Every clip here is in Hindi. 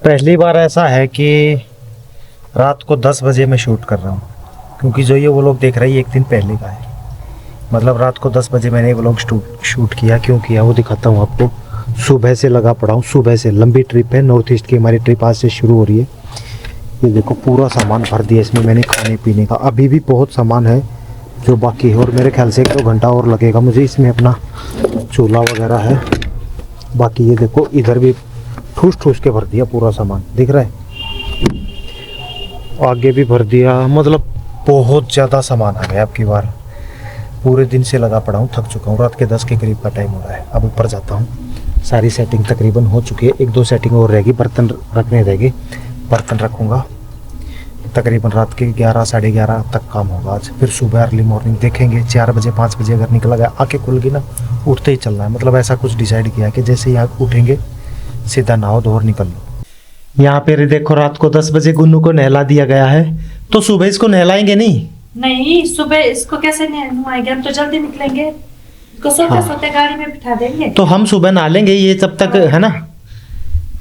पहली बार ऐसा है कि रात को 10 बजे मैं शूट कर रहा हूँ, क्योंकि जो ये वो लोग देख रहे हैं ये एक दिन पहले का है। मतलब रात को 10 बजे मैंने वो लोग शूट किया। क्यों किया वो दिखाता हूँ आपको। सुबह से लगा पड़ा हूँ, सुबह से। लंबी ट्रिप है, नॉर्थ ईस्ट की हमारी ट्रिप आज से शुरू हो रही है। ये देखो पूरा सामान भर दिया इसमें मैंने खाने पीने का। अभी भी बहुत सामान है जो बाकी है, और मेरे ख्याल से 1-2 घंटा और लगेगा मुझे इसमें। अपना चूल्हा वगैरह है। बाकी ये देखो इधर भी ठूस ठूस के भर दिया पूरा सामान, दिख रहा है। आगे भी भर दिया। मतलब बहुत ज़्यादा सामान आ गया अब की बार। पूरे दिन से लगा पड़ा हूँ, थक चुका हूँ। रात के 10 के करीब का टाइम हो रहा है। अब ऊपर जाता हूँ। सारी सेटिंग तकरीबन हो चुकी है, 1-2 सेटिंग और रहेगी। बर्तन रखने रहेगी, बर्तन रखूँगा। तकरीबन रात के 11 साढ़े 11 तक काम होगा आज। फिर सुबह अर्ली मॉर्निंग देखेंगे 4 बजे 5 बजे अगर निकला गया, आँखें खुल गई ना, उठते ही चलना है। मतलब ऐसा कुछ डिसाइड किया है कि जैसे ही आप उठेंगे सीधा नहाओ धो और निकल लो। यहाँ पे देखो रात को 10 बजे गुन्नू को नहला दिया गया है, तो सुबह इसको नहलाएंगे नहीं? नहीं, सुबह इसको कैसे नहलाएंगे? हम तो जल्दी निकलेंगे, इसको सोते सोते गाड़ी में बिठा देंगे। तो हम सुबह नहा लेंगे ये जब तक, है ना।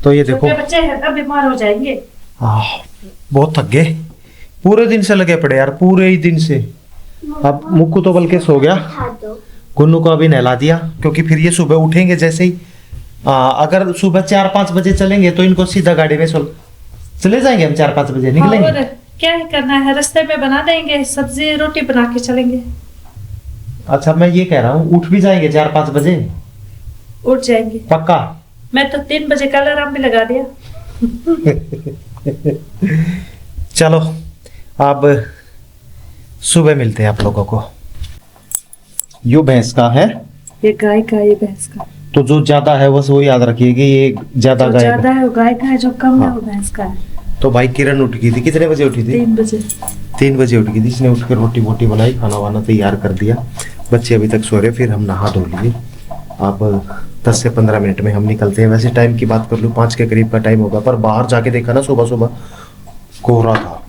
तो ये देखो छोटे बच्चे हैं तब बीमार हो जाएंगे। बहुत थक गए, पूरे दिन से लगे पड़े यार, पूरे ही दिन से। अब मुक्कू तो बल्कि सो गया, गुन्नू को अभी नहला दिया, क्योंकि फिर ये सुबह उठेंगे जैसे ही। अगर सुबह 4-5 बजे चलेंगे तो इनको सीधा गाड़ी में चले जाएंगे हम। 4-5 बजे निकलेंगे। और क्या ही करना है, रास्ते में बना देंगे सब्जी रोटी बना के चलेंगे। अच्छा मैं ये कह रहा हूँ उठ भी जाएंगे 4-5 बजे? उठ जाएंगे पक्का? मैं तो 3 बजे का अलार्म भी लगा दिया। चलो अब सुबह मिलते हैं आप लोगों को। यो भैंस का है, ये गाय का, ये भैंस का। तो जो ज्यादा है बस वो याद रखिएगा, ये ज्यादा गाय ज्यादा है वो गाय का है, जो कम है वो भैंस का है। तो भाई किरण उठ गई थी, कितने बजे उठी थी? 3 बजे। 3 बजे उठ गई थी। इसने उठ कर रोटी वोटी बनाई, खाना वाना तैयार कर दिया। बच्चे अभी तक सो रहे, फिर हम नहा धो लिए। अब 10 से 15 मिनट में हम निकलते हैं। वैसे टाइम की बात कर लूँ 5 के करीब का टाइम होगा, पर बाहर जाके देखा ना सुबह सुबह कोहरा था।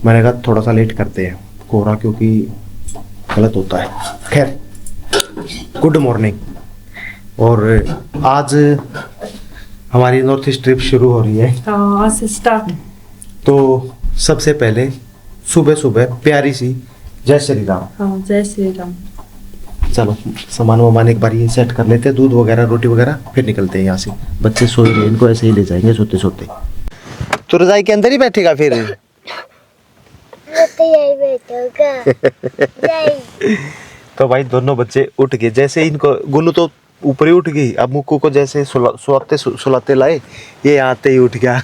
मैंने कहा थोड़ा सा लेट करते हैं कोहरा, क्योंकि गलत होता है। खैर गुड मॉर्निंग। और आज हमारी नॉर्थ ईस्ट ट्रिप शुरू हो रही है। आज से स्टार्ट। तो सबसे पहले सुबह सुबह प्यारी सी जय श्री राम। हाँ, जय श्री राम। चलो सामान वामान एक बार ये सेट कर लेते हैं, दूध वगैरह रोटी वगैरह, फिर निकलते हैं यहाँ से। बच्चे सो रहे, इनको ऐसे ही ले जाएंगे सोते सोते। तो रजाई के अंदर ही बैठेगा फिर? यही बैठोगा। तो भाई दोनों बच्चे उठ गए। जैसे इनको, गुल्लू तो ऊपर ही उठ गई। अब मुक्कू को जैसे सुलाते लाए, ये आते ही उठ गया।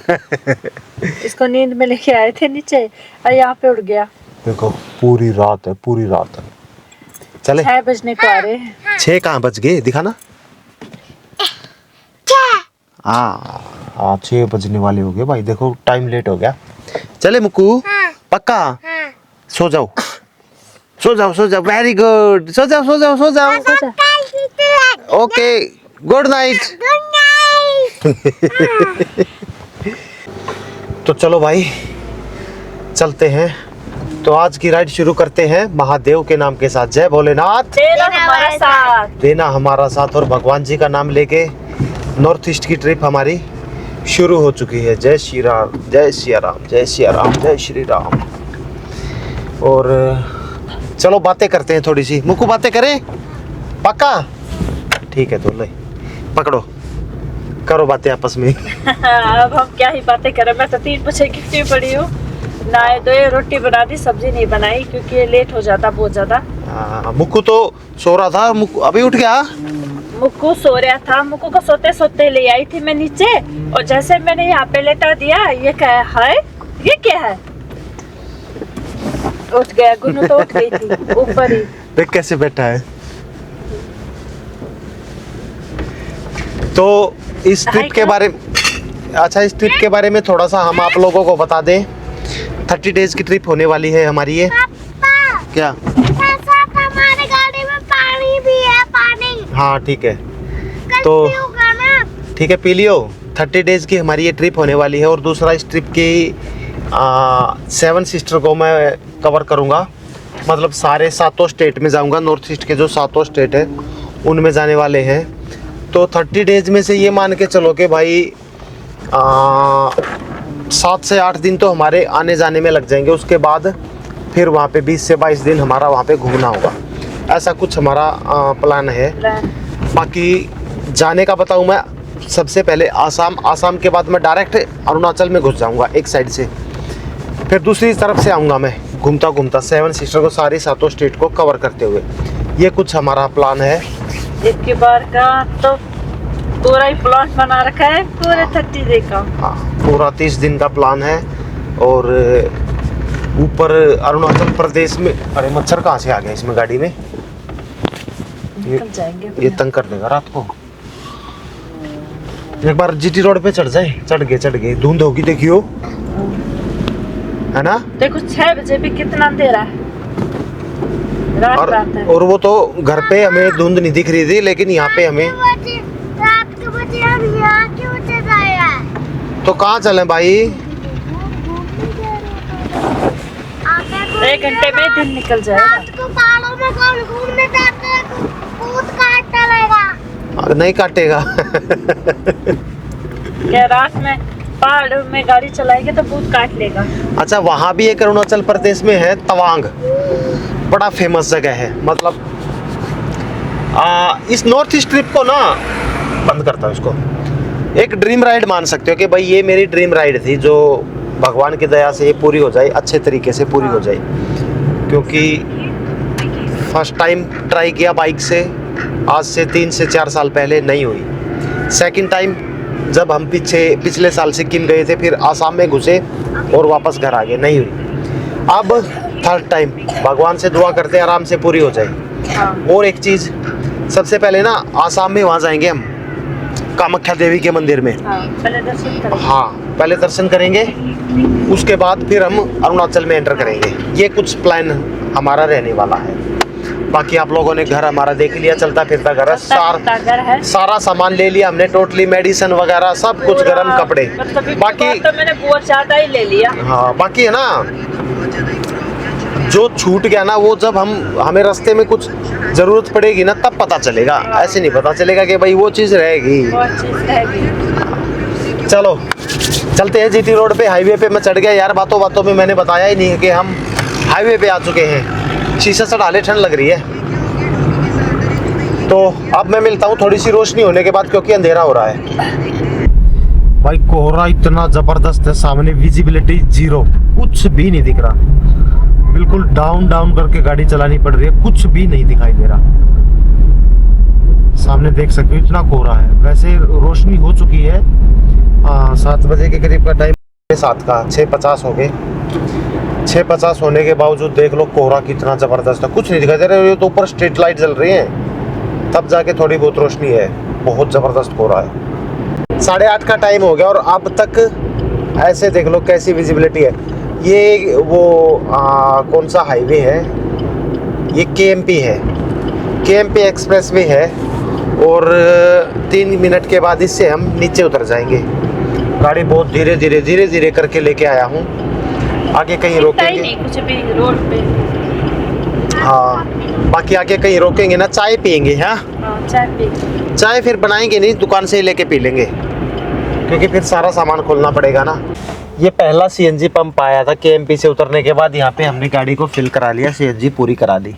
इसको नींद में लेके आए थे नीचे और यहाँ पे उड़ गया। देखो पूरी रात है, पूरी रात है। चले 6 बजने को आ रहे हैं। 6 कहाँ बज गए दिखाना। 6 बजने वाले हो गए भाई। देखो टाइम लेट हो गया। चले मुक्कू? पक्का? सो जाओ सो जाओ सो जाओ। वेरी गुड, सो जाओ सो जाओ सो जाओ। Okay good night. तो चलो भाई चलते हैं। तो आज की राइड शुरू करते हैं महादेव के नाम के साथ। जय भोलेनाथ। देना हमारा साथ, देना हमारा साथ। और भगवान जी का नाम लेके नॉर्थ ईस्ट की ट्रिप हमारी शुरू हो चुकी है। जय श्री राम, जय सिया राम, जय सिया राम, जय श्री राम। और चलो बातें करते हैं थोड़ी सी। मुक्कू बातें करें? पक्का? ठीक है, तो ले पकड़ो, करो बातें आपस में। अब हम क्या ही बातें करें। मैं तो 3 बजे की फ्री पड़ी हूँ। नहाए धोए, रोटी बना दी, सब्जी नहीं बनाई क्योंकि ये लेट हो जाता बहुत ज्यादा। मुक्कू तो सो रहा था, मुक्कू अभी उठ गया। मुक्कू सो रहा था, मुक्कू को सोते सोते ले आई थी मैं नीचे, और जैसे मैंने यहाँ पे लेटा दिया, ये क्या है, ये क्या है, उठ गया। गुन्नू तो उठ गई थी ऊपर ही। देख कैसे बैठा है। तो इस ट्रिप के बारे में, अच्छा इस ट्रिप के बारे में थोड़ा सा हम आप लोगों को बता दें। 30 डेज की ट्रिप होने वाली है हमारी ये। क्या? हमारे गाड़ी में पानी भी है, पानी। हाँ ठीक है, तो ठीक है पी लियो। 30 डेज की हमारी ये ट्रिप होने वाली है। और दूसरा इस ट्रिप की 7 सिस्टर को मैं कवर करूँगा। मतलब सारे 7 स्टेट में जाऊँगा। नॉर्थ ईस्ट के जो 7 स्टेट है उनमें जाने वाले हैं। तो 30 डेज में से ये मान के चलो कि भाई 7 से 8 दिन तो हमारे आने जाने में लग जाएंगे। उसके बाद फिर वहाँ पे 20 से 22 दिन हमारा वहाँ पे घूमना होगा। ऐसा कुछ हमारा प्लान है। बाकी जाने का बताऊँ मैं, सबसे पहले आसाम के बाद मैं डायरेक्ट अरुणाचल में घुस जाऊँगा एक साइड से, फिर दूसरी तरफ से आऊँगा मैं घूमता घूमता 7 सिस्टर को, सारी 7 स्टेट को कवर करते हुए। ये कुछ हमारा प्लान है। एक बार का तो पूरा ही प्लान बना रखा है, पूरे 30 दिन का। हाँ, पूरा 30 दिन का प्लान है। और ऊपर अरुणाचल प्रदेश में, अरे मच्छर कहाँ से आ गया इसमें गाड़ी में, निकल जाएंगे। ये तंग कर देगा रात को। एक बार जीटी रोड पे चढ़ गए, धुंध होगी देखियो, है ना। देखो 6 बजे भी कितना अंधेरा है, रात है। और वो तो घर पे हमें धुंध नहीं दिख रही थी, लेकिन यहाँ पे हमें रात के बजे हम यहाँ क्यों चले आए? तो कहाँ चले भाई? 1 घंटे में दिन निकल जाएगा। रात को पहाड़ों में कौन घूमने जाता है? भूत काटने लगेगा। नहीं काटेगा। क्या रात में पहाड़ में गाड़ी चलाएंगे तो भूत काट लेगा। अच्छा, वहाँ भी एक अरुणाचल प्रदेश में है तवांग, बड़ा फेमस जगह है। मतलब इस नॉर्थ ईस्ट ट्रिप को ना बंद करता हूँ इसको, एक ड्रीम राइड मान सकते हो कि भाई ये मेरी ड्रीम राइड थी, जो भगवान की दया से ये पूरी हो जाए, अच्छे तरीके से पूरी हो जाए। क्योंकि फर्स्ट टाइम ट्राई किया बाइक से, आज से 3 से 4 साल पहले नहीं हुई। सेकंड टाइम जब हम पिछले साल सिक्किम गए थे, फिर आसाम में घुसे और वापस घर आ गए, नहीं हुई। अब थर्ड टाइम भगवान से दुआ करते आराम से पूरी हो जाए। और एक चीज़, सबसे पहले ना आसाम में वहाँ जाएंगे हम कामाख्या देवी के मंदिर में। पहले दर्शन करेंगे। हाँ, पहले दर्शन करेंगे, उसके बाद फिर हम अरुणाचल में एंटर करेंगे। ये कुछ प्लान हमारा रहने वाला है। बाकी आप लोगों ने घर हमारा देख लिया, चलता फिरता घर है, सारा सामान ले लिया हमने, टोटली मेडिसिन वगैरह सब कुछ, गर्म कपड़े। बाकी तो मैंने बहुत ज्यादा ही ले लिया। हाँ, बाकी है ना, जो छूट गया ना वो जब हमें रास्ते में कुछ जरूरत पड़ेगी ना तब पता चलेगा, ऐसे नहीं पता चलेगा कि भाई वो चीज़ रहेगी। चलो चलते हैं जीटी रोड पे, हाईवे पे मैं चढ़ गया यार। बातों बातों में मैंने बताया ही नहीं कि हम हाईवे पे आ चुके हैं। शीशा से डाले, ठंड लग रही है। तो अब मैं मिलता हूँ थोड़ी सी रोशनी होने के बाद, क्योंकि अंधेरा हो रहा है। भाई कोहरा इतना जबरदस्त है, सामने विजिबिलिटी 0, कुछ भी नहीं दिख रहा। बिल्कुल डाउन करके गाड़ी चलानी पड़ रही है, कुछ भी नहीं दिखाई दे रहा। सामने देख सकते हो इतना कोहरा है। वैसे रोशनी हो चुकी है, 7 बजे के करीब का टाइम, 7 का 6:50 हो गए। 6:50 होने के बावजूद देख लो कोहरा कितना जबरदस्त है, कुछ नहीं दिखाई दे रहा है। ये तो ऊपर स्ट्रीट लाइट जल रही है, तब जाके थोड़ी बहुत रोशनी है। बहुत जबरदस्त कोहरा है। 8:30 का टाइम हो गया और अब तक ऐसे देख लो कैसी विजिबिलिटी है। ये वो कौन सा हाईवे है, ये केएमपी है, केएमपी एक्सप्रेस वे है। और 3 मिनट के बाद इससे हम नीचे उतर जाएंगे। गाड़ी बहुत धीरे धीरे करके लेके आया हूँ। आगे कहीं रोकेंगे नहीं, कुछ भी रोड पे। हाँ, बाकी आगे कहीं रोकेंगे ना, चाय पियेंगे। हाँ, चाय फिर बनाएंगे नहीं, दुकान से ही लेके पी लेंगे, क्योंकि फिर सारा सामान खोलना पड़ेगा ना। ये पहला सीएनजी पंप आया था केएमपी से उतरने के बाद। यहाँ पे हमने गाड़ी को फिल करा लिया, सीएनजी पूरी करा दी।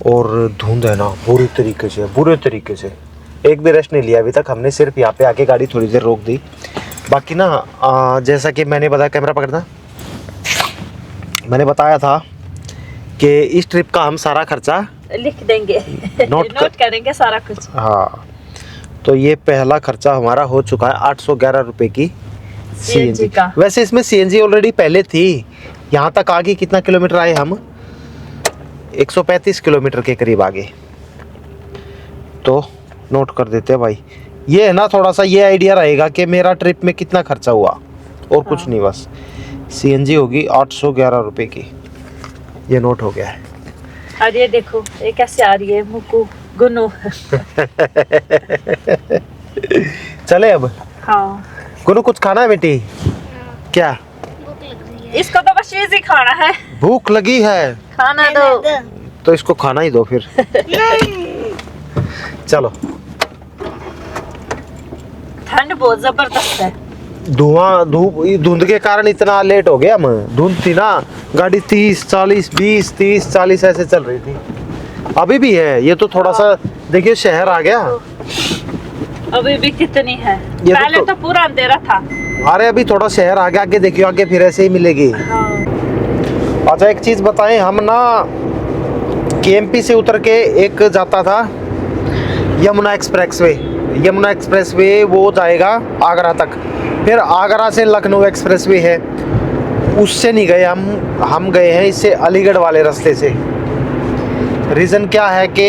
और धुंध है ना बुरे तरीके से, एक भी रेस्ट नहीं लिया अभी तक हमने, सिर्फ यहाँ पे आके गाड़ी थोड़ी देर रोक दी। बाकी ना जैसा कि मैंने बताया, कैमरा पकड़ना, मैंने बताया था कि इस ट्रिप का हम सारा खर्चा लिख देंगे, नोट करेंगे सारा कुछ। हाँ, तो ये पहला खर्चा हमारा हो चुका है 811 रुपए की सीएनजी का। वैसे इसमें सीएनजी ऑलरेडी पहले थी। यहाँ तक आगे कितना किलोमीटर आए हम, 135 किलोमीटर के करीब आगे। तो नोट कर देते हैं भाई। ये है ना, थोड़ा सा ये आइडिया रहेगा कि मेरा ट्रिप में कितना खर्चा हुआ, और कुछ नहीं। बस सीएनजी होगी 811 रुपए की, ये नोट हो गया है। और ये देखो ये कैसे आ रही है मुकु गुनु। चले अब। हाँ, गुनु कुछ खाना है बेटी? क्या? भूख लग रही है। इसको तो बस चीज ही खाना है। भूख लगी है, खाना दो। तो इसको खाना ही दो फिर। चलो। ठंड बहुत जबरदस्त है। धुंध के कारण इतना लेट हो गया। हम धुंध थी ना, गाड़ी 30-40 ऐसे चल रही थी। अभी भी है, ये तो थोड़ा सा देखिए शहर आ गया। अभी भी कितनी है, ये पहले तो पूरा अंधेरा था। अरे अभी थोड़ा शहर आ गया, आगे देखियो, आगे फिर ऐसे ही मिलेगी। हाँ। अच्छा एक चीज बताएं, हम ना केएमपी से उतर के एक जाता था यमुना एक्सप्रेसवे। यमुना एक्सप्रेसवे वो जाएगा आगरा तक, फिर आगरा से लखनऊ एक्सप्रेसवे है, उससे नहीं गए हम गए हैं इससे अलीगढ़ वाले रास्ते से। रीज़न क्या है कि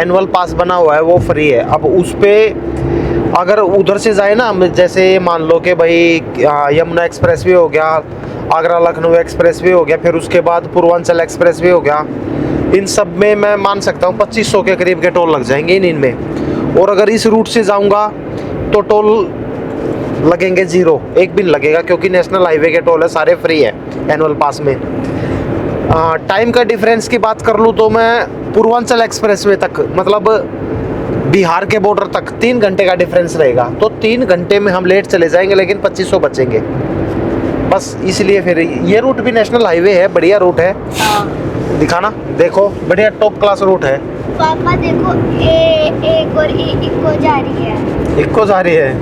एनुअल पास बना हुआ है, वो फ्री है। अब उस पर अगर उधर से जाए ना, जैसे मान लो कि भाई यमुना एक्सप्रेसवे हो गया, आगरा लखनऊ एक्सप्रेसवे हो गया, फिर उसके बाद पूर्वांचल एक्सप्रेसवे हो गया, इन सब में मैं मान सकता हूँ 2500 के करीब के टोल लग जाएंगे इनमें। और अगर इस रूट से जाऊँगा तो टोल लगेंगे 0, एक भी लगेगा, क्योंकि नेशनल हाईवे के टोल है, सारे फ्री है एनुअल पास में। टाइम का डिफरेंस की बात कर लूँ तो मैं पूर्वांचल एक्सप्रेसवे तक, मतलब बिहार के बॉर्डर तक 3 घंटे का डिफरेंस रहेगा, तो 3 घंटे में हम लेट चले जाएंगे, लेकिन 2500 बचेंगे बस। इसलिए फिर ये रूट भी नेशनल हाईवे है, बढ़िया रूट है। दिखाना, देखो बढ़िया टॉप क्लास रूट है। पापा देखो, एक और इको जा रही है। इको जा रही है।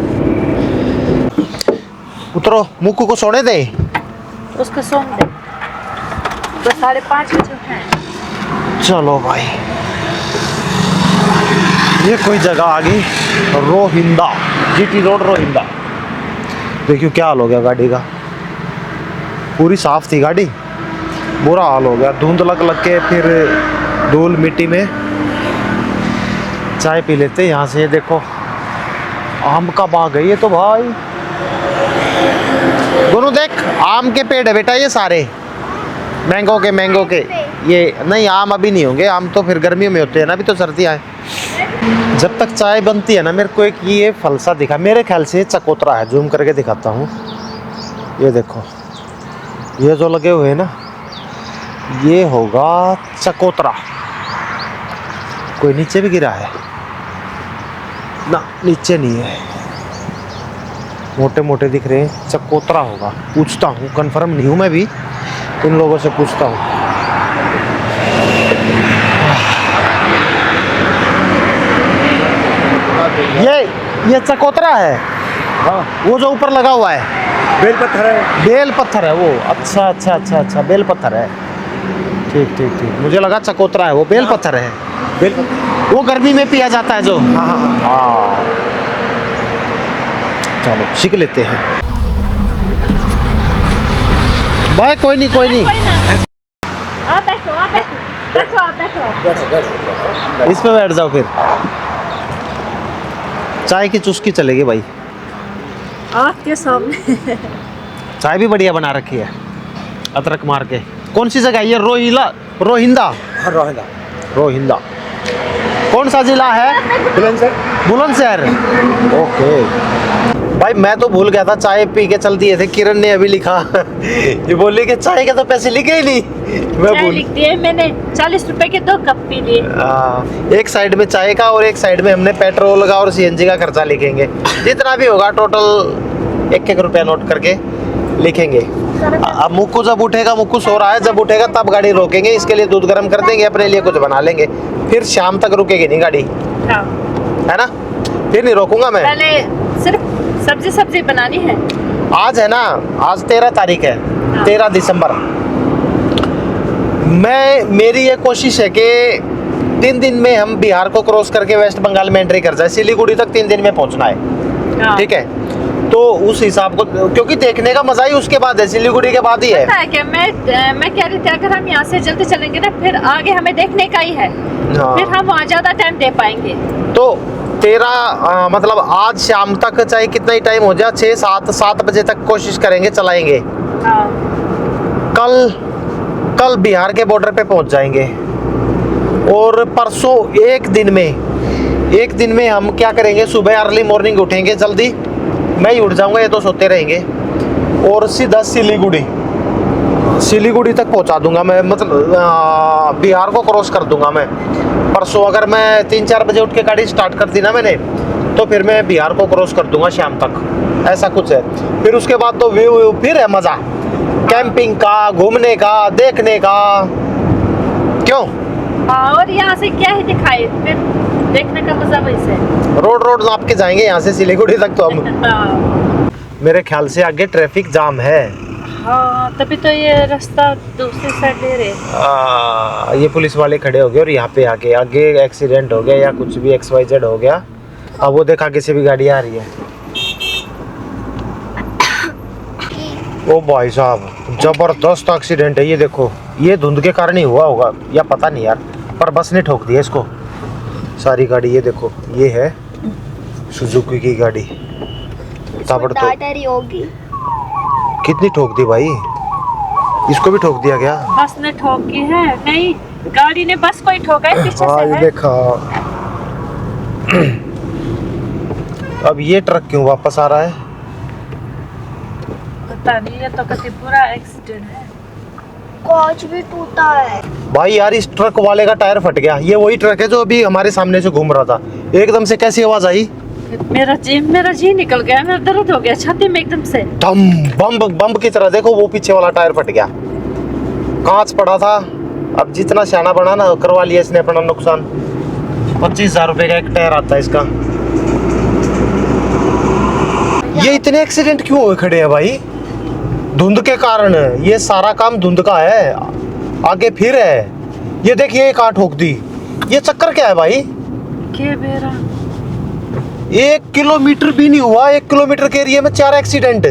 उतरो, मुक्कू को सोने दे। उसको सोम दे, तो 5:30 बजे उठे। चलो भाई, ये कोई जगह आ गई, रोहिंदा, जीटी रोड रोहिंदा। देखियो क्या हाल हो गया गाड़ी का, पूरी साफ थी गाड़ी, बुरा हाल हो गया, धुंध लग के फिर धूल मिट्टी में। चाय पी लेते यहाँ से। देखो आम का बाग है ये तो भाई, दोनों देख, आम के पेड़ है बेटा ये सारे, मैंगो के। ये नहीं, आम अभी नहीं होंगे, आम तो फिर गर्मियों में होते हैं ना, अभी तो सर्दियाँ हैं। जब तक चाय बनती है ना, मेरे को एक ये फल सा दिखा, मेरे ख्याल से चकोतरा है, जूम करके दिखाता हूँ। ये देखो, ये जो लगे हुए हैं ना, ये होगा चकोतरा। कोई नीचे भी गिरा है ना? नीचे नहीं है, मोटे मोटे दिख रहे हैं, चकोतरा होगा। पूछता हूँ, कंफर्म नहीं हूँ मैं भी, इन लोगों से पूछता हूँ। ये चकोतरा है। हाँ, वो जो ऊपर लगा हुआ है बेल पत्थर है। बेल पत्थर है वो। अच्छा, बेल पत्थर है। ठीक, मुझे लगा चकोतरा है, वो बेल पत्थर है। बेल पत्थर वो गर्मी में पिया जाता है जो। हाँ, चलो सीख लेते हैं भाई। कोई नहीं आप बैठो। इस पे बैठ जाओ, फिर चाय की चुस्की चलेगी भाई आपके सामने। चाय भी बढ़िया बना रखी है, अदरक मार के। कौन सी जगह है ये? रोहिंदा। रोहिंदा कौन सा जिला है? बुलंदशहर। ओके भाई, मैं तो भूल गया था, चाय पी के चल दिए थे। किरण ने अभी लिखा ये बोली कि चाय के तो पैसे लिखे ही नहीं। मैं चाय लिख दिए मैंने, 40 रुपए के 2 कप पी लिए। एक साइड में चाय का और एक साइड में हमने पेट्रोल का और सीएनजी का खर्चा लिखेंगे। जितना भी होगा टोटल 1-1 रुपया नोट करके लिखेंगे। अब मुक्कू जब उठेगा, मुक्कू सो रहा है, जब उठेगा तब गाड़ी रोकेंगे, इसके लिए दूध गर्म कर देंगे, अपने लिए कुछ बना लेंगे, फिर शाम तक रुकेगी नहीं गाड़ी, हाँ। है ना? फिर नहीं रोकूंगा मैं। पहले सिर्फ सब्जी बनानी है। आज है ना, आज 13 तारीख है, 13 दिसंबर। मेरी ये कोशिश है कि 3 दिन में हम बिहार को क्रॉस करके वेस्ट बंगाल में एंट्री कर जाए। सिलीगुड़ी तक 3 दिन में पहुंचना है, ठीक है? तो उस हिसाब को, क्योंकि देखने का मजा ही उसके बाद है, सिलीगुड़ी के बाद ही है। पता है क्या, मैं कह रही थी, अगर हम यहाँ से जल्दी चलेंगे ना, फिर आगे हमें देखने का ही है, फिर हम वहाँ ज्यादा टाइम दे पाएंगे। तो 13 मतलब आज शाम तक, चाहे कितना ही टाइम हो जाए, 6-7 बजे तक कोशिश करेंगे, चलाएंगे। हाँ। कल बिहार के बॉर्डर पे पहुंच जाएंगे। और परसों एक दिन में हम क्या करेंगे, सुबह अर्ली मॉर्निंग उठेंगे जल्दी, मैं ही उठ जाऊंगा, ये तो सोते रहेंगे, और सीधा सिलीगुड़ी तक पहुंचा दूंगा मैं, मतलब बिहार को क्रॉस कर दूंगा मैं। परसों अगर मैं 3-4 बजे उठ के गाड़ी स्टार्ट कर दी ना मैंने, तो फिर मैं बिहार को क्रॉस कर दूंगा शाम तक, ऐसा कुछ है। फिर उसके बाद तो व्यू फिर है मज़ा कैंपिंग का, घूमने का, देखने का, क्यों? हाँ, और यहाँ से क्या ही दिखाए, फिर देखने का मजा वैसे है। रोड नाप के जाएंगे यहाँ से सिलीगुड़ी तक तो हम। हाँ। मेरे ख्याल से आगे ट्रैफिक जाम है। हाँ, तभी तो ये रास्ता दूसरी साइड ले रहे। ये पुलिस वाले खड़े हो गए और यहाँ पे आगे एक्सीडेंट हो गया या कुछ भी XYZ हो गया। अब वो देख आगे से भी गाड़ी आ रही है। ओ भाई साहब, जबरदस्त एक्सीडेंट है ये, देखो ये धुंध के कारण ही हुआ होगा या पता नहीं यार, पर बस ने ठोक दिया इसको सारी गाड़ी। ये देखो, ये है सुजुकी की गाड़ी। ताबड़तोड़ होगी। कितनी ठोक दी भाई, इसको भी ठोक दिया क्या? बस ने ठोकी है? नहीं, गाड़ी ने बस को ही ठोका है पीछे हाँ से ये है। देखा। अब ये ट्रक क्यों वापस आ रहा है? पता नहीं, ये तो कभी पूरा एक्सीडेंट है। कोच भी टूटा है। भाई यार, इस ट्रक वाले का टायर फट गया। ये वही ट्रक है जो अभी हमारे सामने से घूम रहा था। एकदम से कैसी आवाज आई? मेरा जी निकल गया, मेरा दर्द हो गया छाती में एकदम से। धम बम की तरह। देखो वो पीछे वाला टायर फट गया, कांच पड़ा था। अब जितना सियाना बना ना, करवा लिया इसने अपना नुकसान। 25,000 रुपए का एक टायर आता है इसका। ये इतने एक्सीडेंट क्यों हुए खड़े हैं भाई? धुंध के कारण। ये सारा काम धुंध का है। आगे फिर है, ये देखिए कहाँ ठोक दी। ये चक्कर क्या है भाई? के बेरा 1 किलोमीटर भी नहीं हुआ, 1 किलोमीटर के एरिया में 4 एक्सीडेंट।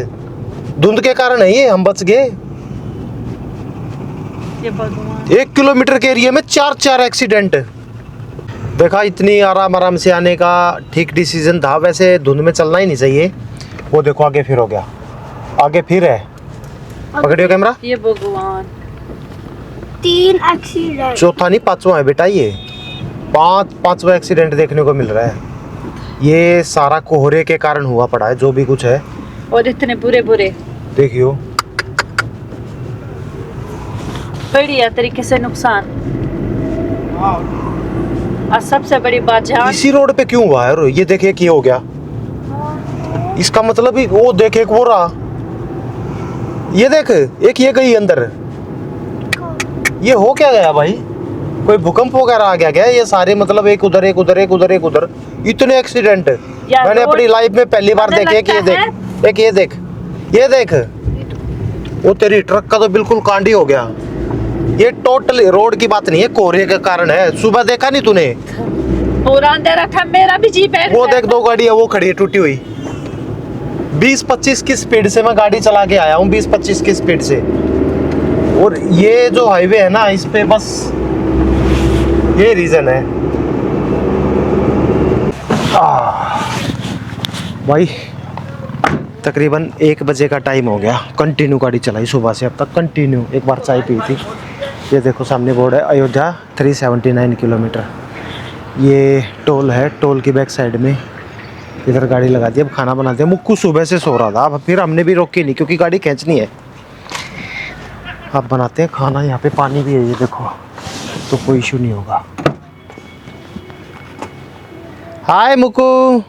धुंध के कारण है ये, हम बच गए। ये भगवान। 1 किलोमीटर के एरिया में 4 एक्सीडेंट। देखा, इतनी आराम से आने का ठीक डिसीजन था। वैसे धुंध में चलना ही नहीं चाहिए। वो देखो आगे फिर हो गया, आगे फिर है। पकड़ियो कैमरा। ये भगवान, 3 एक्सीडेंट। चौथा नहीं, 5वां है बेटा ये। पांचवा एक्सीडेंट देखने को मिल रहा है। ये सारा कोहरे के कारण हुआ पड़ा है, जो भी कुछ है। और इतने बुरे देखियो, बढ़िया तरीके से नुकसान। और सबसे बड़ी बात, जान इसी रोड पे क्यों हुआ है? ये देखिए क्या हो गया। इसका मतलब ही वो देख, एक वो रहा, ये देख, एक ये गई अंदर। ये हो क्या गया भाई? कोई भूकंप वगैरह आ गया क्या? ये सारे मतलब एक उधर एक उधर एक उधर एक उधर, इतने एक्सीडेंट मैंने अपनी लाइफ में पहली बार देखे। कि ये देख, एक ये देख, ये देख, वो तेरी ट्रक का तो बिल्कुल कांडी हो गया। ये टोटल रोड की बात नहीं है, कोहरे के कारण है। सुबह देखा नहीं तूने? पूरा अंधेरा था, मेरा भी जीप है। वो देख, 2 गाड़ियां वो खड़ी है टूटी हुई। 20-25 की स्पीड से मैं गाड़ी चला के आया हूँ, 20-25 की स्पीड से। और ये जो हाईवे है ना, इस पे बस ये रीजन है। भाई तकरीबन 1 बजे का टाइम हो गया। कंटिन्यू गाड़ी चलाई सुबह से अब तक, कंटिन्यू। एक बार चाय पी थी। ये देखो सामने बोर्ड है, अयोध्या 379 किलोमीटर। ये टोल है, टोल की बैक साइड में इधर गाड़ी लगा दी। अब खाना बनाते हैं। मुक्कू सुबह से सो रहा था, अब फिर हमने भी रोकी नहीं क्योंकि गाड़ी खींचनी है। अब बनाते हैं खाना। यहाँ पे पानी भी है, ये देखो, तो कोई इशू नहीं होगा। हाय मुक्कू,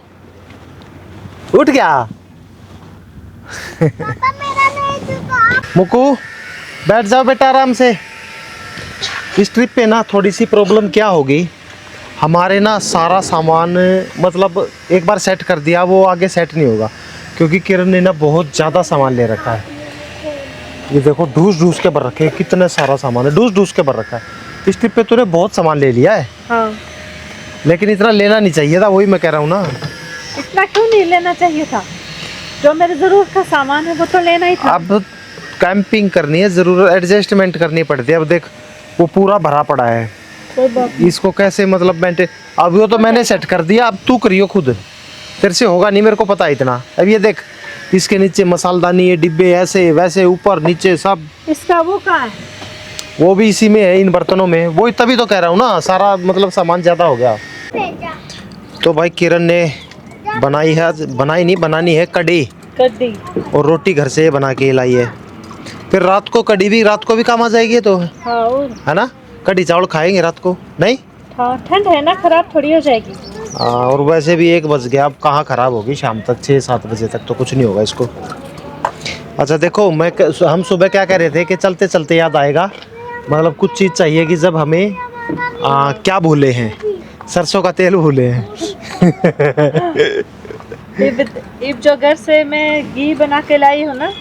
उठ गया? पापा मेरा नहीं झुका। मुक्कू बैठ जाओ बेटा आराम से। इस ट्रिप पे ना थोड़ी सी प्रॉब्लम क्या होगी, हमारे ना सारा सामान मतलब एक बार सेट कर दिया, वो आगे सेट नहीं होगा क्योंकि किरण ने ना बहुत ज़्यादा सामान ले रखा है। ये देखो ढूस के भर रखे हैं, कितने सारा सामान है, ढूस के भर रखा है। इस ट्रिप पे तूने बहुत सामान ले लिया है। हाँ। लेकिन इतना लेना नहीं चाहिए था, वही मैं कह रहा हूँ ना। इतना क्यों नहीं लेना चाहिए था? जो मेरे जरूरत का सामान है वो तो लेना ही था। अब कैंपिंग करनी है, ज़रूर एडजस्टमेंट करनी पड़ती है। अब देख वो पूरा भरा पड़ा है, कोई बात इसको कैसे मतलब मेंटेन। अब वो तो मैंने सेट कर दिया, अब तू करियो खुद, तेरे से होगा नहीं, मेरे को पता है इतना। अब ये देख, इसके नीचे मसालदानी, ये डिब्बे ऐसे वैसे ऊपर नीचे सब। इसका वो कहाँ है? वो भी इसी में है, इन बर्तनों में। वो तभी तो कह रहा हूँ ना, सारा मतलब सामान ज़्यादा हो गया। तो भाई किरण ने बनाई नहीं, बनानी है कड़ी कड़ी और रोटी घर से बना के लाई है। फिर रात को कड़ी भी, रात को भी काम आ जाएगी तो, हाँ, और है ना? कड़ी चावल खाएंगे रात को, नहीं? हाँ, ठंड है ना, खराब थोड़ी हो जाएगी। और वैसे भी 1 बज गया, अब कहाँ ख़राब होगी शाम तक, 6-7 बजे तक तो कुछ नहीं होगा इसको। अच्छा देखो, हम सुबह क्या कह रहे थे कि चलते चलते याद आएगा, मतलब कुछ चीज़ चाहिए कि जब हमें क्या भूले हैं, सरसों का तेल भूले हैं। इब जो घर से मैं घी बना के लाई हूँ ना,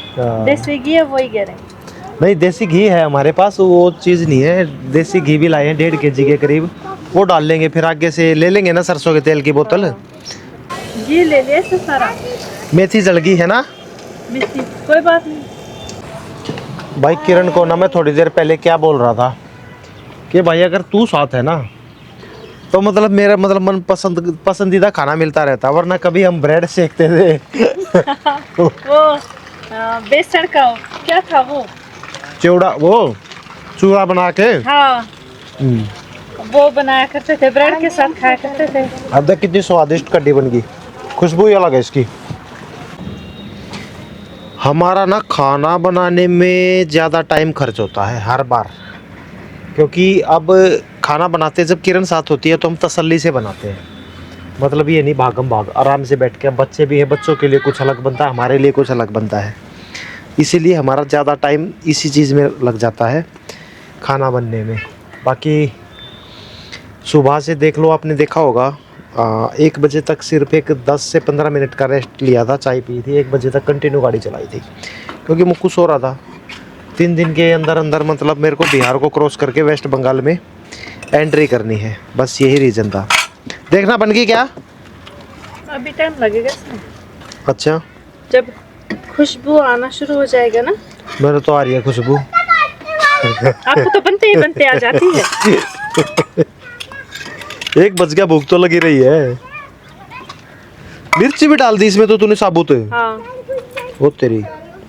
देसी घी है, वही कह रहे हैं। नहीं, देसी घी है हमारे पास, वो चीज़ नहीं है। देसी घी भी लाए हैं 1.5 kg के करीब, वो डाल लेंगे, फिर आगे से ले लेंगे ना सरसों के तेल की बोतल। घी ले लिया इससे सारा। मेथी जल गई है ना मिर्ची कोई बात नहीं। भाई। किरण को ना मैं थोड़ी देर पहले क्या बोल रहा था कि भाई अगर तू साथ है ना तो मतलब मेरा मतलब मन पसंदीदा खाना मिलता रहता, वरना कभी हम ब्रेड सेकते थे। वो बेसन का क्या था वो, चिवड़ा, वो चूड़ा बना के। हाँ वो बनाया करते थे, ब्रेड के साथ खाया करते थे। अब देख कितनी स्वादिष्ट कड्डी बन गई, खुशबू ही अलग है इसकी। हमारा ना खाना बनाने में ज़्यादा टाइम खर्च होता है हर बार, क्योंकि अब खाना बनाते जब किरण साथ होती है तो हम तसल्ली से बनाते हैं, मतलब ये नहीं भागम भाग, आराम से बैठ के। अब बच्चे भी हैं, बच्चों के लिए कुछ अलग बनता है, हमारे लिए कुछ अलग बनता है, इसीलिए हमारा ज़्यादा टाइम इसी चीज़ में लग जाता है, खाना बनने में। बाकी सुबह से देख लो, आपने देखा होगा 1 बजे तक सिर्फ एक 10 से 15 मिनट का रेस्ट लिया था, चाय पी थी। 1 बजे तक कंटिन्यू गाड़ी चलाई थी, क्योंकि मुक्कू सो रहा था। 3 दिन के अंदर अंदर मतलब मेरे को बिहार को क्रॉस करके वेस्ट बंगाल में एंट्री करनी है, बस यही रीज़न था। देखना बन गई क्या? अभी टाइम लगेगा इसमें। अच्छा, जब खुशबू आना शुरू हो जाएगा ना। मेरे तो आ रही है खुशबू। आपको तो बनते ही बनते आ जाती है। 1 बज गया, भूख तो लगी रही है। मिर्ची भी डाल दी इसमें तो तूने साबुत। हाँ वो तेरी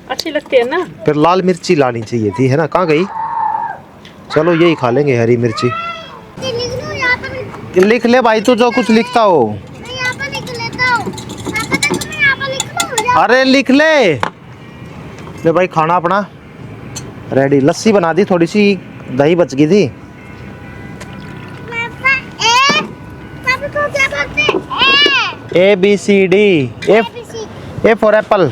अच्छी लगती है ना। फिर लाल मिर्ची लानी चाहिए थी, है ना? कहाँ गई? चलो यही खा लेंगे, हरी मिर्ची। लिख लूं यहाँ पर? लिख ले भाई, तू जो कुछ लिखता हो। मैं यहाँ पर लिख लेता हूँ। यहाँ पर देखो, मैं यहाँ पर लिख लूं। अरे लिख ले भाई। खाना अपना रेडी। लस्सी बना दी, थोड़ी सी दही बच गई थी। पापा को क्या बोलते हैं? ABCD। A for apple।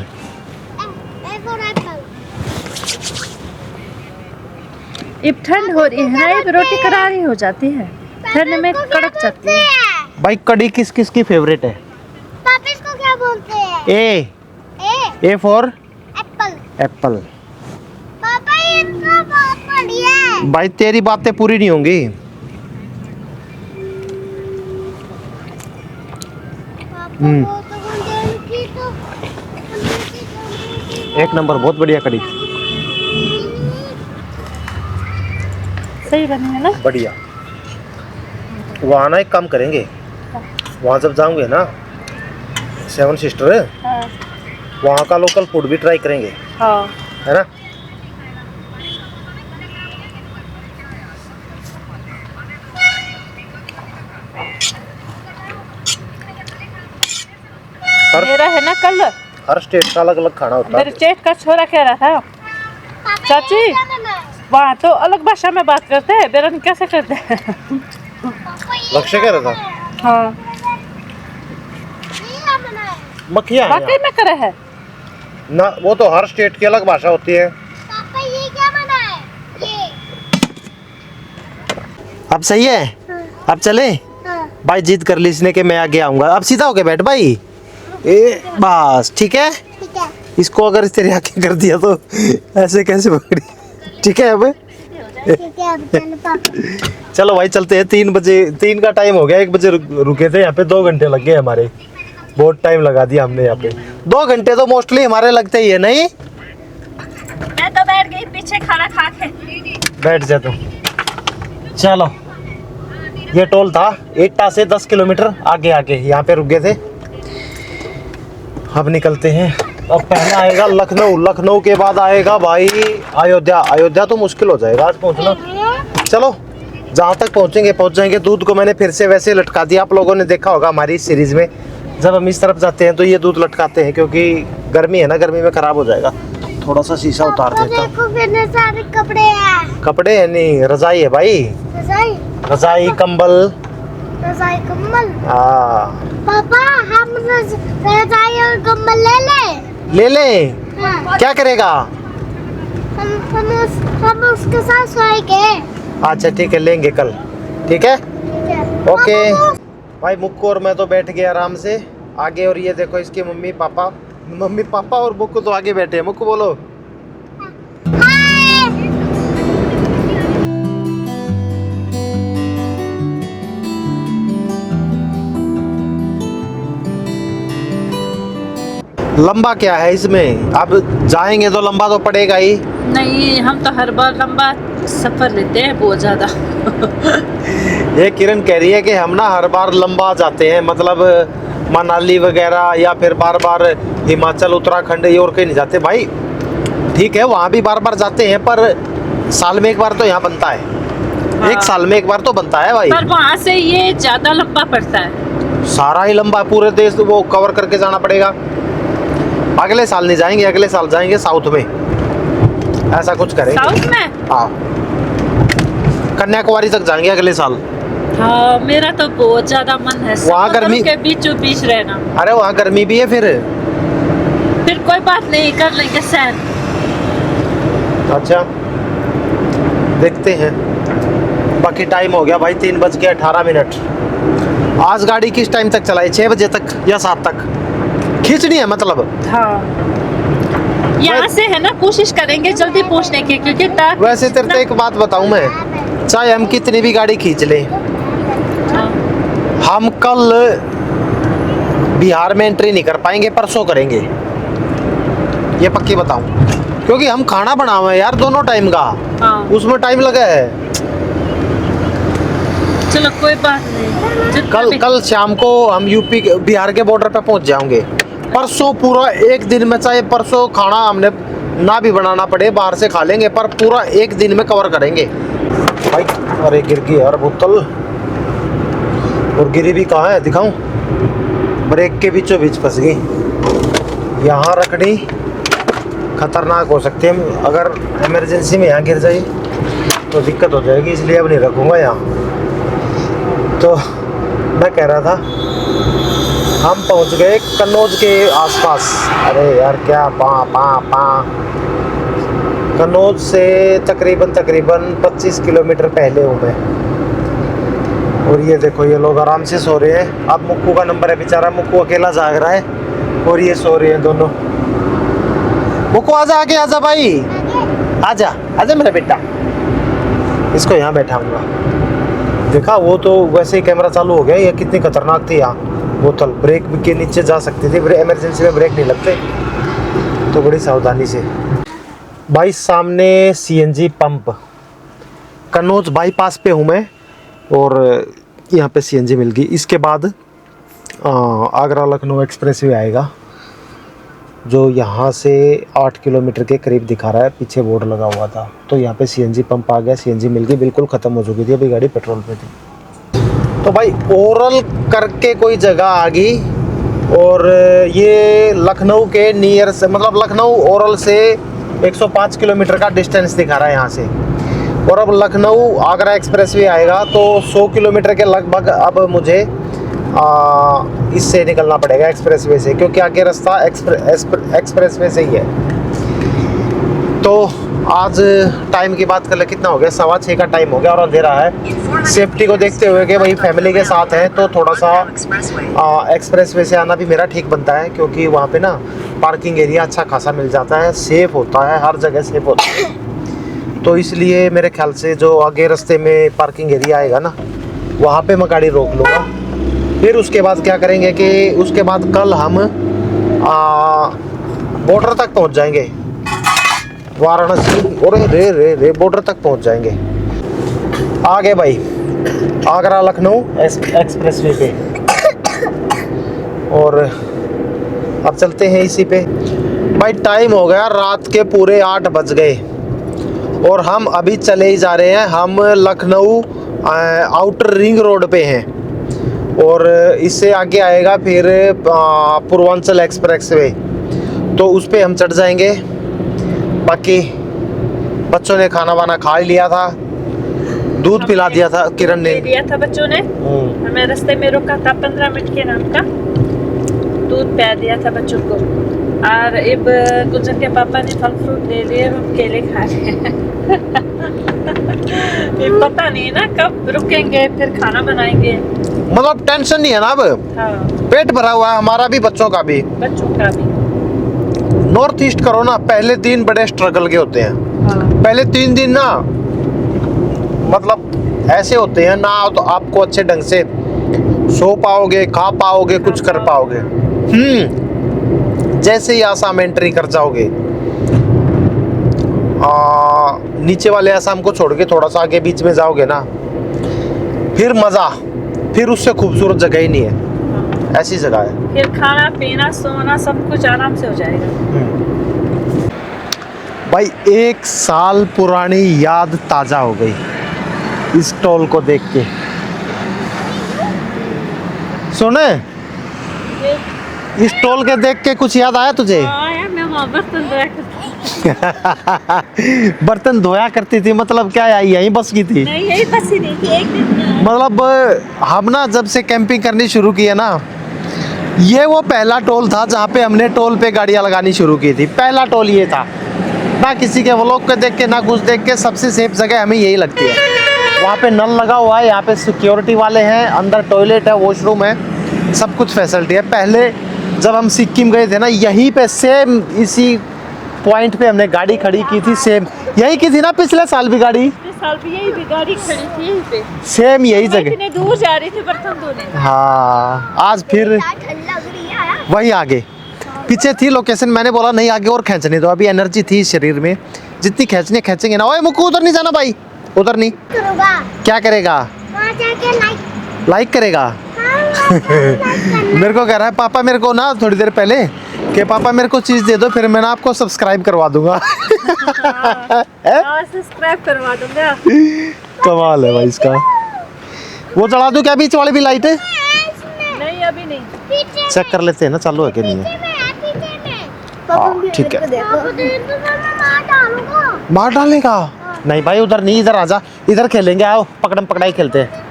अब ठंड हो रही है ना, अब रोटी करारी हो जाती है, ठंड में कड़क जाती है। भाई कड़ी किस किस की फेवरेट है? पापा इसको क्या बोलते हैं? A for Apple. एप्पल। पापा ये तो बहुत बढ़िया है। भाई तेरी बातें पूरी नहीं होंगी। पापा तो एक नंबर, बहुत बढ़िया कड़ी, सही बनी है ना। बढ़िया। वहाँ ना एक काम करेंगे, वहाँ जब जाऊंगे ना 7 सिस्टर, हाँ वहाँ का लोकल फूड भी ट्राई करेंगे, हाँ। है ना? मेरा है ना कल, हर स्टेट का अलग अलग खाना होता मेरे है। चेट का छोरा कह रहा था, चाची वहाँ तो अलग भाषा में बात करते हैं, बेरन कैसे करते हैं? लक्ष्य कह रहा था हाँ मक्खियाँ हैं वाकई में करे है ना, वो तो हर स्टेट की अलग भाषा होती है। पापा ये क्या बना है? ये अब सही है, अब चले। भाई जिद कर ली इसने कि मैं आगे आऊंगा। अब सीधा होके बैठ भाई। बस ठीक है। ठीक है। इसको अगर इस तरह आके कर दिया तो ऐसे कैसे पकड़ी? ठीक है। अब ठीक है, अब चलो पापा। चलो भाई चलते हैं। 3 बजे, 3 का टाइम हो गया। 1 बजे रुके थे यहाँ पे, 2 घंटे लग गए हमारे। बहुत टाइम लगा दिया हमने यहाँ पे। 2 घंटे तो मोस्टली हमारे लगते ही है। नहीं मैं तो बैठ गई पीछे खाना खा के। बैठ जा तुम। चलो ये टोल था एटा से 10 किलोमीटर आगे आगे, यहाँ पे रुक गए थे। अब निकलते हैं। अब पहले आएगा लखनऊ, लखनऊ के बाद आएगा भाई अयोध्या। अयोध्या तो मुश्किल हो जाएगा आज पहुंचना। चलो जहाँ तक पहुंचेंगे पहुंच जाएंगे। दूध को मैंने फिर से वैसे लटका दिया। आप लोगों ने देखा होगा हमारी इस सीरीज में, जब हम इस तरफ जाते हैं तो ये दूध लटकाते हैं, क्योंकि गर्मी है ना, गर्मी में खराब हो जाएगा। थोड़ा सा शीशा उतार देता हूं। देखो कितने सारे कपड़े हैं। कपड़े है नहीं, रजाई है भाई। रजाई? रजाई, कंबल, रजाई कम्बल। हाँ पापा हम रजाई और कम्बल ले ले। ले ले। हाँ। क्या करेगा? हम उसके साथ सोएंगे। अच्छा ठीक है, लेंगे कल। ठीक है ठीक है। ओके। पापा, भाई मुक्कू और मैं तो बैठ गए आराम से आगे, और ये देखो इसके मम्मी पापा और मुक्कू तो आगे बैठे हैं। मुक्कू बोलो। हाय। लंबा क्या है इसमें, अब जाएंगे तो लंबा तो पड़ेगा ही। नहीं, हम तो हर बार लंबा सफर लेते हैं बहुत ज्यादा। ये किरण कह रही है कि हम ना हर बार लंबा जाते हैं, मतलब मनाली वगैरह या फिर बार बार हिमाचल उत्तराखंड ये और कहीं नहीं जाते। भाई ठीक है वहाँ भी बार बार जाते हैं, पर साल में एक बार तो यहाँ बनता है। हाँ। एक साल में एक बार तो बनता है भाई। पर वहाँ से ये ज्यादा लंबा पड़ता है। सारा ही लंबा है, पूरे देश वो कवर करके जाना पड़ेगा। अगले साल नहीं जाएंगे, अगले साल जाएंगे साउथ में, ऐसा कुछ करेंगे। साउथ में? हाँ कन्याकुमारी तक जाएंगे अगले साल। हाँ मेरा तो बहुत ज्यादा मन है वहाँ समुद्र गर्मी- के बीचों बीच रहना। अरे वहाँ गर्मी भी है फिर कोई बात नहीं, कर लेंगे सैर। अच्छा देखते हैं। बाकी टाइम हो गया भाई 3:18। आज गाड़ी किस टाइम तक चलाई? 6 बजे तक या 7 तक खींचनी है मतलब। हाँ यहाँ से है ना, कोशिश करेंगे जल्दी पहुँचने की, क्योंकि वैसे तेरे को एक बात बताऊं मैं, चाहे हम कितनी भी गाड़ी खींच लें, हाँ। हम कल बिहार में एंट्री नहीं कर पाएंगे, परसों करेंगे, ये पक्की बताऊं। क्योंकि हम खाना बनावे हैं यार दोनों टाइम का, हाँ उसमें टाइम लगा है। चलो कोई बात नहीं, जितना भी- कल शाम को हम यूपी बिहार के बॉर्डर पे पहुंच जाएंगे। परसों पूरा एक दिन में, चाहे परसों खाना हमने ना भी बनाना पड़े बाहर से खा लेंगे, पर पूरा एक दिन में कवर करेंगे भाई। अरे गिर गई यार बोतल, और गिरी भी कहाँ है दिखाऊं? ब्रेक के बीचों बीच फंस गई। यहाँ रखनी खतरनाक हो सकती है, अगर इमरजेंसी में यहाँ गिर जाए तो दिक्कत हो जाएगी, इसलिए अब नहीं रखूँगा यहाँ। तो मैं कह रहा था हम पहुंच गए कन्नौज के आसपास। अरे यार क्या कन्नौज से तकरीबन 25 किलोमीटर पहले हूँ मैं। और ये देखो ये लोग आराम से सो रहे हैं। अब मुक्कू का नंबर है, बेचारा मुक्कू अकेला जाग रहा है और ये सो रहे हैं दोनों। मुक्कू आजा, आगे आजा भाई, आजा आजा मेरा बेटा। इसको यहाँ बैठाऊंगा। देखा वो तो वैसे ही कैमरा चालू हो गया। ये कितनी खतरनाक थी यहाँ बोतल, ब्रेक के नीचे जा सकती थी, इमरजेंसी में ब्रेक नहीं लगते, तो बड़ी सावधानी से। भाई सामने सीएनजी पंप, कन्नौज बाईपास पे हूँ मैं, और यहाँ पे सीएनजी मिल गई। इसके बाद आगरा लखनऊ एक्सप्रेसवे आएगा, जो यहाँ से 8 किलोमीटर के करीब दिखा रहा है, पीछे बोर्ड लगा हुआ था। तो यहाँ पे सीएनजी पंप आ गया, सीएनजी मिल गई, बिल्कुल ख़त्म हो चुकी थी अभी गाड़ी पेट्रोल पे थी। तो भाई ओरल करके कोई जगह आ गई, और ये लखनऊ के नियर से, मतलब लखनऊ ओरल से 105 किलोमीटर का डिस्टेंस दिखा रहा है यहाँ से। और अब लखनऊ आगरा एक्सप्रेसवे आएगा तो 100 किलोमीटर के लगभग अब मुझे इससे निकलना पड़ेगा, एक्सप्रेसवे से, क्योंकि आगे रास्ता एक्सप्रेसवे से ही है। तो आज टाइम की बात कर ले, कितना हो गया? 6:15 का टाइम हो गया और अंधेरा है। सेफ्टी को देखते हुए कि भाई फैमिली के साथ है, तो थोड़ा सा एक्सप्रेसवे से आना भी मेरा ठीक बनता है, क्योंकि वहाँ पे ना पार्किंग एरिया अच्छा खासा मिल जाता है, सेफ होता है, हर जगह सेफ होता है। तो इसलिए मेरे ख्याल से जो आगे रास्ते में पार्किंग एरिया आएगा ना, वहाँ पे मैं गाड़ी रोक लूँगा। फिर उसके बाद क्या करेंगे कि उसके बाद कल हम बॉर्डर तक पहुँच जाएंगे, वाराणसी, और रे बॉर्डर तक पहुँच जाएंगे। आ गए भाई आगरा लखनऊ एक्सप्रेसवे पे, और अब चलते हैं इसी पे। भाई टाइम हो गया रात के पूरे 8 बज गए, और हम अभी चले ही जा रहे हैं। हम लखनऊ आउटर रिंग रोड पे हैं, और इससे आगे आएगा फिर पूर्वांचल एक्सप्रेसवे, तो उस पे हम चढ़ जाएंगे। बाकी बच्चों ने खाना वाना खा लिया था, दूध पिला दिया था किरण ने। दे दिया था बच्चों ने। हमें रास्ते में रोका था 15 मिनट के नाम का, दूध पिला दिया था बच्चों को। और अब गुजर के पापा ने फल फ्रूट ले लिए, हम केले खा रहे हैं। ये पता नहीं ना कब रुकेंगे, फिर खाना बनाएंगे। मतलब टेंशन नहीं है ना अब, हाँ, पेट भरा हुआ है हमारा भी, बच्चों का भी। बच्चों का भी। नॉर्थ ईस्ट करो ना, पहले 3 बड़े स्ट्रगल के होते हैं। हाँ, पहले 3 दिन ना मतलब ऐसे होते हैं ना, तो आपको अच्छे ढंग से सो पाओगे, खा पाओगे, कुछ कर पाओगे। जैसे ही आसाम एंट्री कर जाओगे, नीचे वाले आसाम को छोड़ के थोड़ा सा आगे बीच में जाओगे ना, फिर मजा, फिर उससे खूबसूरत जगह ही नहीं है। ऐसी जगह है। फिर खाना पीना सोना सब कुछ आराम से हो जाएगा। भाई 1 साल पुरानी याद ताजा हो गई इस टोल को देख के। सुने, इस टोल के देख के कुछ याद आया तुझे? हाँ यार, मैं वहाँ बर्तन धोया करती बर्तन धोया करती थी मतलब क्या, यहीं बस की थी? नहीं, यही बस ही नहीं थी, एक दिन। मतलब हम ना जब से कैंपिंग करनी शुरू की है ना, ये वो पहला टोल था जहाँ पे हमने टोल पे गाड़ियाँ लगानी शुरू की थी। पहला टोल ये था। ना किसी के व्लॉग को देख के, ना कुछ देख के, सबसे सेफ जगह हमें यही लगती है। वहाँ पे नल लगा हुआ है, यहाँ पे सिक्योरिटी वाले हैं, अंदर टॉयलेट है, वॉशरूम है, सब कुछ फैसिलिटी है। पहले जब हम सिक्किम गए थे ना, यहीं पे सेम इसी पॉइंट पे हमने गाड़ी खड़ी की थी। सेम यही की थी ना, पिछले साल भी गाड़ी? पिछले साल भी यही गाड़ी खड़ी थी यहीं पे, सेम यही जगह। इतने दूर जा रही थी बर्तन धोने। हाँ, आज फिर वही आगे पीछे थी लोकेशन। मैंने बोला नहीं, आगे और खींचने दो, अभी एनर्जी थी शरीर में, जितनी खींचने खींचेंगे ना। ओए मुक्कू, उधर नहीं जाना भाई, उधर नहीं। करूँगा क्या करेगा? वहाँ जाके लाइक करेगा। हाँ, मेरे को कह रहा है पापा, मेरे को ना थोड़ी देर पहले कि पापा मेरे को चीज दे दो, फिर मैं ना आपको सब्सक्राइब करवा दूंगा। सब्सक्राइब करवा दूंगा। कमाल है भाई इसका। वो चला दूं क्या बीच वाली भी लाइट? नहीं, अभी नहीं। पीछे चेक कर लेते हैं ना, चालू है कि नहीं है। हाँ, ठीक है। मार डालने का? नहीं भाई, उधर नहीं, इधर आजा, इधर खेलेंगे। आओ, पकड़म पकड़ाई खेलते हैं।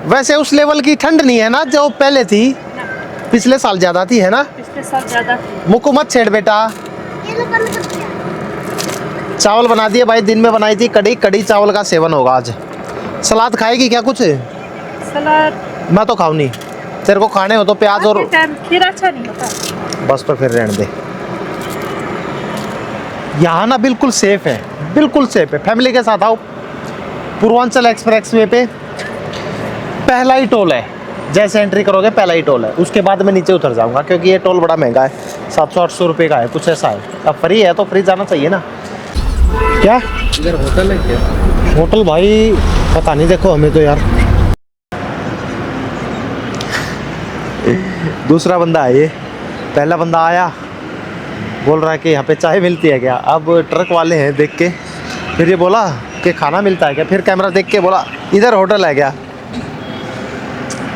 वैसे उस लेवल की ठंड नहीं है ना जो पहले थी, पिछले साल ज्यादा थी, है ना? पिछले साल ज्यादा थी। मुक्कू मत छेड़ बेटा। चावल बना दिए भाई, दिन में बनाई थी कड़ी, कड़ी चावल का सेवन होगा आज। सलाद खाएगी क्या कुछ? सलाद मैं तो खाऊं नहीं, तेरे को खाने हो तो प्याज और फिर अच्छा नहीं होता। बस, तो फिर रहने दे। यहाँ ना बिल्कुल सेफ है, बिल्कुल सेफ है। फैमिली के साथ आओ। पूर्वांचल एक्सप्रेसवे पे पहला ही टोल है, जैसे एंट्री करोगे पहला ही टोल है। उसके बाद मैं नीचे उतर जाऊंगा, क्योंकि ये टोल बड़ा महंगा है, 700-800 रुपये का है, कुछ ऐसा है। अब फ्री है तो फ्री जाना चाहिए ना। क्या इधर होटल है क्या? होटल भाई पता नहीं, देखो हमें तो यार। दूसरा बंदा है ये, पहला बंदा आया बोल रहा है कि यहाँ पे चाय मिलती है क्या। अब ट्रक वाले हैं देख के, फिर ये बोला कि खाना मिलता है क्या, फिर कैमरा देख के बोला इधर होटल है क्या।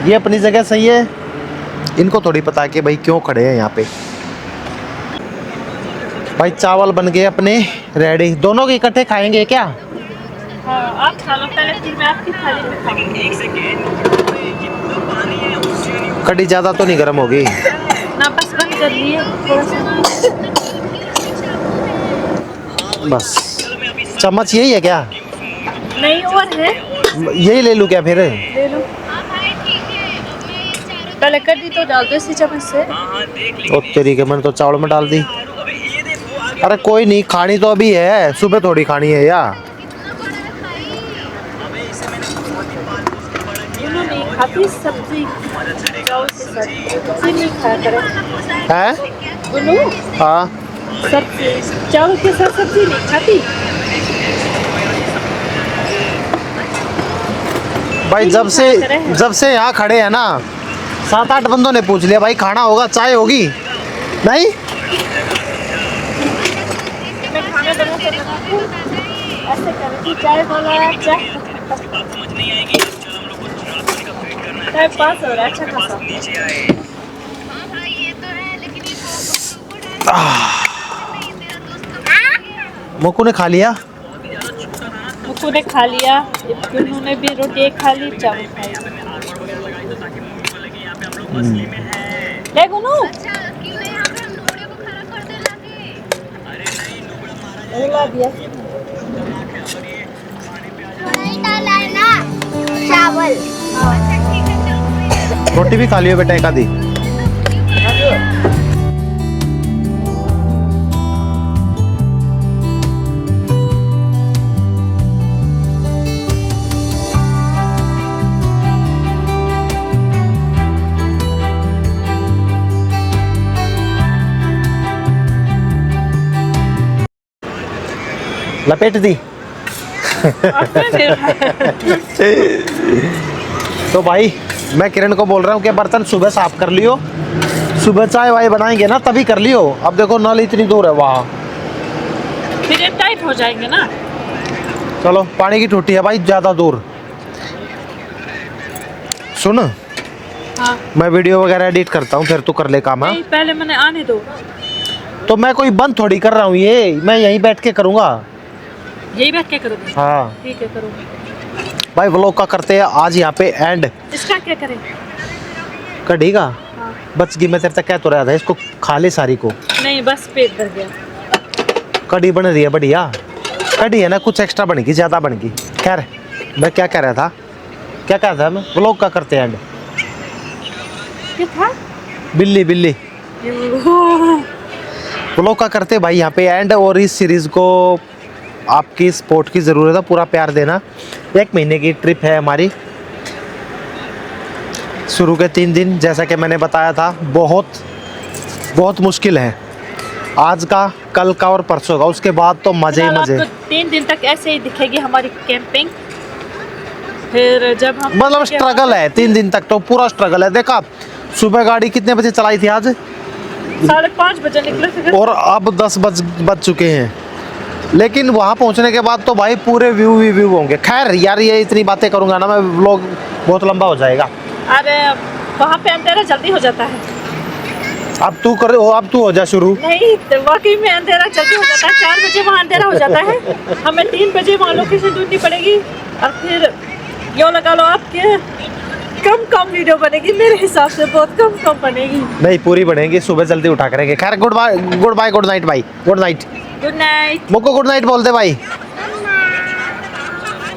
ये अपनी जगह सही है, इनको थोड़ी पता है कि भाई क्यों खड़े हैं यहाँ पे। भाई चावल बन गए अपने रेडी, दोनों के इकट्ठे खाएंगे क्या? हाँ, आप खा लो पहले, फिर मैं आपकी थाली में खाऊंगी। कड़ी ज़्यादा तो नहीं गर्म होगी ना, बस बंद कर लिए थोड़ा सा। बस। चम्मच यही है क्या? नहीं, और है, यही ले लूँ क्या फिर? ले लो। पहले कड़ी तो डाल दो इसी चम्मच से। ओ तेरी के, मैंने तो चावल में डाल दी। अरे कोई नहीं, खानी तो अभी है, सुबह थोड़ी खानी है यार। दोनों नहीं खाती सब्जी, चावल के साथ सब्जी नहीं खाया करें। हैं? बोलो, हाँ, सब्जी चावल के साथ सब्जी नहीं खाती। भाई जब से यहाँ खड़े हैं ना, 7-8 बंदों ने पूछ लिया भाई खाना होगा, चाय होगी? नहीं, मैं खाना बना के बनाती, ऐसे करती चाय वाला चाय पास हो रहा है अच्छा खासा। मुक्कू ने खा लिया। गुनगु ने खा लिया, गुनगु ने भी रोटी खा ली, चावल खाया। ले गुनू ला दिया। नहीं डाला है ना चावल। रोटी भी खा लियो बेटा एक आधी। लपेट दी। तो भाई मैं किरण को बोल रहा हूँ कि बर्तन सुबह साफ कर लियो, सुबह चाय वाय बनाएंगे ना तभी कर लियो। अब देखो नल इतनी दूर है वहाँ, फिर ये टाइट हो जाएंगे ना। चलो पानी की टूटी है भाई ज्यादा दूर। सुन हाँ। मैं वीडियो वगैरह एडिट करता हूँ, फिर तू कर ले काम। हाँ? नहीं पहले मैंने आने दो। तो मैं कोई बंद थोड़ी कर रहा हूँ, ये मैं यहीं बैठ के करूँगा। यही बैठ के करोगे? हाँ ठीक है करो। भाई व्लॉग का करते हैं आज यहाँ पे एंड। इसका क्या करें? कढ़ी का हाँ। बच गई, मैं तेरे तक कह तो रहा था इसको खा ले सारी को। नहीं बस पेट भर गया। कढ़ी बन रही है बढ़िया, कढ़ी है ना, कुछ एक्स्ट्रा बन गई, ज़्यादा बन गई। खैर मैं क्या कह रहा था, क्या कह रहा था मैं, व्लॉग का करते हैं एंड। क्या था? बिल्ली बिल्ली व्लॉग का करते भाई यहाँ पे एंड। और इस सीरीज़ को आपकी सपोर्ट की ज़रूरत है, पूरा प्यार देना। 1 महीने की ट्रिप है हमारी। शुरू के 3 दिन जैसा कि मैंने बताया था बहुत बहुत मुश्किल है, आज का, कल का और परसों का। उसके बाद तो मज़े ही मज़े। आपको 3 दिन तक ऐसे ही दिखेगी हमारी कैंपिंग। फिर जब हम मतलब स्ट्रगल है 3 दिन तक, तो पूरा स्ट्रगल है। देखा सुबह गाड़ी कितने बजे चलाई थी आज, 5:30 बजे निकले थे और अब 10 बज चुके हैं। लेकिन वहाँ पहुँचने के बाद तो भाई पूरे व्यू होंगे। खैर यार ये इतनी बातें करूँगा ना मैं, व्लॉग बहुत लंबा हो जाएगा। अरे वहाँ पे अंधेरा जल्दी हो जाता है। अब तू कर, अब तू हो जा शुरू। नहीं तो वाकई में अंधेरा जल्दी हो जाता है। 4 बजे वहाँ अंधेरा हो जाता है, हमें 3 बजे वहाँ लोकेशन ढूंढनी पड़ेगी। और फिर यो लगा लो आपके कम वीडियो बनेगी, मेरे हिसाब से बहुत कम बनेगी। नहीं पूरी बनेगी, सुबह जल्दी उठा करेंगे। खैर गुड बाय गुड नाइट भाई, गुड नाइट। Good night. मुझको गुड नाइट बोलते भाई।